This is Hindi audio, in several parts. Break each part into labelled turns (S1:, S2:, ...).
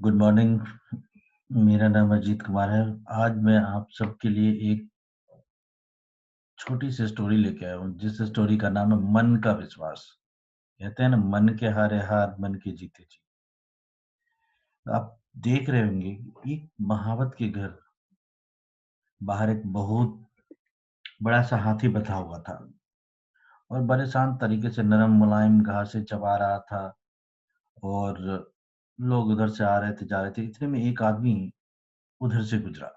S1: Good morning. मेरा नाम अजीत कुमार है। आज मैं आप सबके लिए एक छोटी सी स्टोरी लेके आया हूँ, जिस स्टोरी का नाम है मन का विश्वास। कहते हैं ना, मन के हारे हार, मन के जीते जीत। आप देख रहे होंगे, एक महावत के घर बाहर एक बहुत बड़ा सा हाथी बंधा हुआ था और बड़े शांत तरीके से नरम मुलायम घासें चबा रहा था। और लोग उधर से आ रहे थे, जा रहे थे। इतने में एक आदमी उधर से गुजरा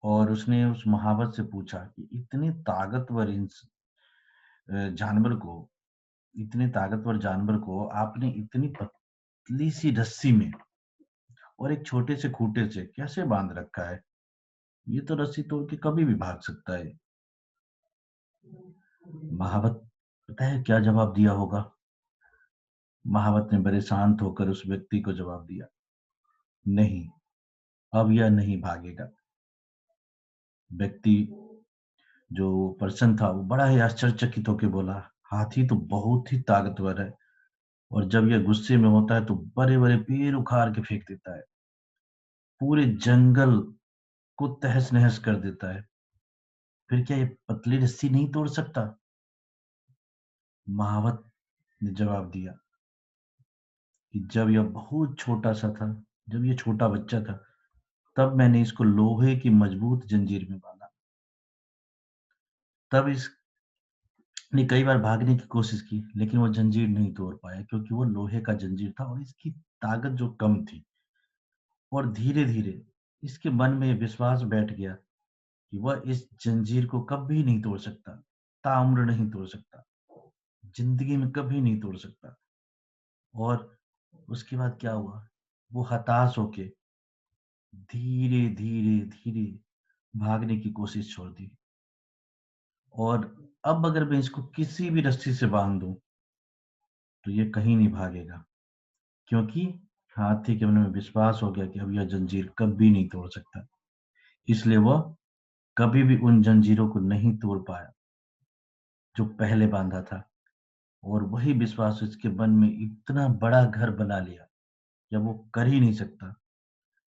S1: और उसने उस महावत से पूछा कि इतने ताकतवर जानवर को इतने ताकतवर जानवर को आपने इतनी पतली सी रस्सी में और एक छोटे से खूंटे से कैसे बांध रखा है? ये तो रस्सी तोड़ के कभी भी भाग सकता है। महावत पता है क्या जवाब दिया होगा? महावत ने बड़े शांत होकर उस व्यक्ति को जवाब दिया, नहीं, अब यह नहीं भागेगा। व्यक्ति, जो पर्सन था, वो बड़ा ही आश्चर्यचकित होकर बोला, हाथी तो बहुत ही ताकतवर है और जब यह गुस्से में होता है तो बड़े बड़े पेड़ उखाड़ के फेंक देता है, पूरे जंगल को तहस नहस कर देता है। फिर क्या ये पतली रस्सी नहीं तोड़ सकता? महावत ने जवाब दिया कि जब यह बहुत छोटा सा था, जब ये छोटा बच्चा था, तब मैंने इसको लोहे की मजबूत जंजीर में बांधा। तब इसने कई बार भागने की कोशिश की, लेकिन वो जंजीर नहीं तोड़ पाया, क्योंकि वो लोहे का जंजीर था और इसकी ताकत जो कम थी। और धीरे धीरे इसके मन में विश्वास बैठ गया कि वह इस जंजीर को कभी नहीं तोड़ सकता, ताउम्र नहीं तोड़ सकता, जिंदगी में कभी नहीं तोड़ सकता। और उसके बाद क्या हुआ? वो हताश होके धीरे धीरे धीरे भागने की कोशिश छोड़ दी। और अब अगर मैं इसको किसी भी रस्सी से बांध दूं तो ये कहीं नहीं भागेगा, क्योंकि हाथी के मन में विश्वास हो गया कि अब यह जंजीर कभी नहीं तोड़ सकता। इसलिए वह कभी भी उन जंजीरों को नहीं तोड़ पाया जो पहले बांधा था। और वही विश्वास उसके मन में इतना बड़ा घर बना लिया, जब वो कर ही नहीं सकता।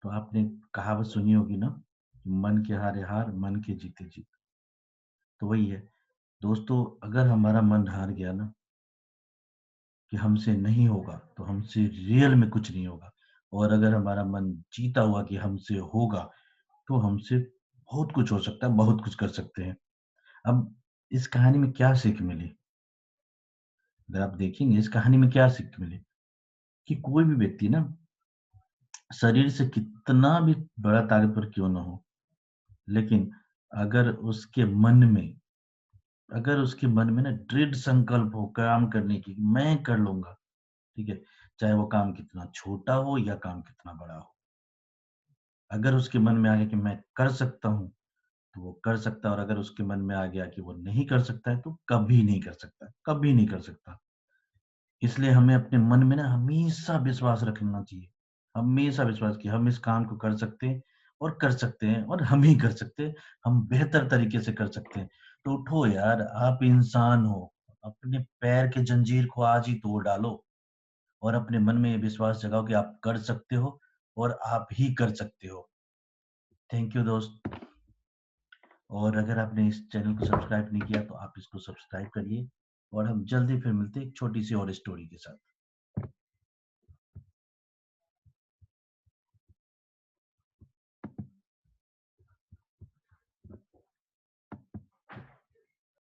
S1: तो आपने कहावत सुनी होगी ना, मन के हारे हार, मन के जीते जीत। तो वही है दोस्तों, अगर हमारा मन हार गया ना कि हमसे नहीं होगा, तो हमसे रियल में कुछ नहीं होगा। और अगर हमारा मन जीता हुआ कि हमसे होगा, तो हमसे बहुत कुछ हो सकता है, बहुत कुछ कर सकते हैं। अब इस कहानी में क्या सीख मिली? अगर आप देखेंगे इस कहानी में क्या सीख मिली, कि कोई भी व्यक्ति ना, शरीर से कितना भी बड़ा ताकतवर क्यों ना हो, लेकिन अगर उसके मन में ना दृढ़ संकल्प हो काम करने की, मैं कर लूंगा, ठीक है, चाहे वो काम कितना छोटा हो या काम कितना बड़ा हो। अगर उसके मन में आ गया कि मैं कर सकता हूँ, तो वो कर सकता है। और अगर उसके मन में आ गया कि वो नहीं कर सकता है, तो कभी नहीं कर सकता, कभी नहीं कर सकता। इसलिए हमें अपने मन में ना हमेशा विश्वास रखना चाहिए, हमेशा विश्वास कि हम इस काम को कर सकते हैं और कर सकते हैं और हम ही कर सकते हैं, हम बेहतर तरीके से कर सकते हैं। तो उठो यार, आप इंसान हो, अपने पैर के जंजीर को आज ही तोड़ डालो और अपने मन में ये विश्वास जगाओ कि आप कर सकते हो और आप ही कर सकते हो। थैंक यू दोस्त। और अगर आपने इस चैनल को सब्सक्राइब नहीं किया तो आप इसको सब्सक्राइब करिए और हम जल्दी फिर मिलते हैं एक छोटी सी और स्टोरी के साथ।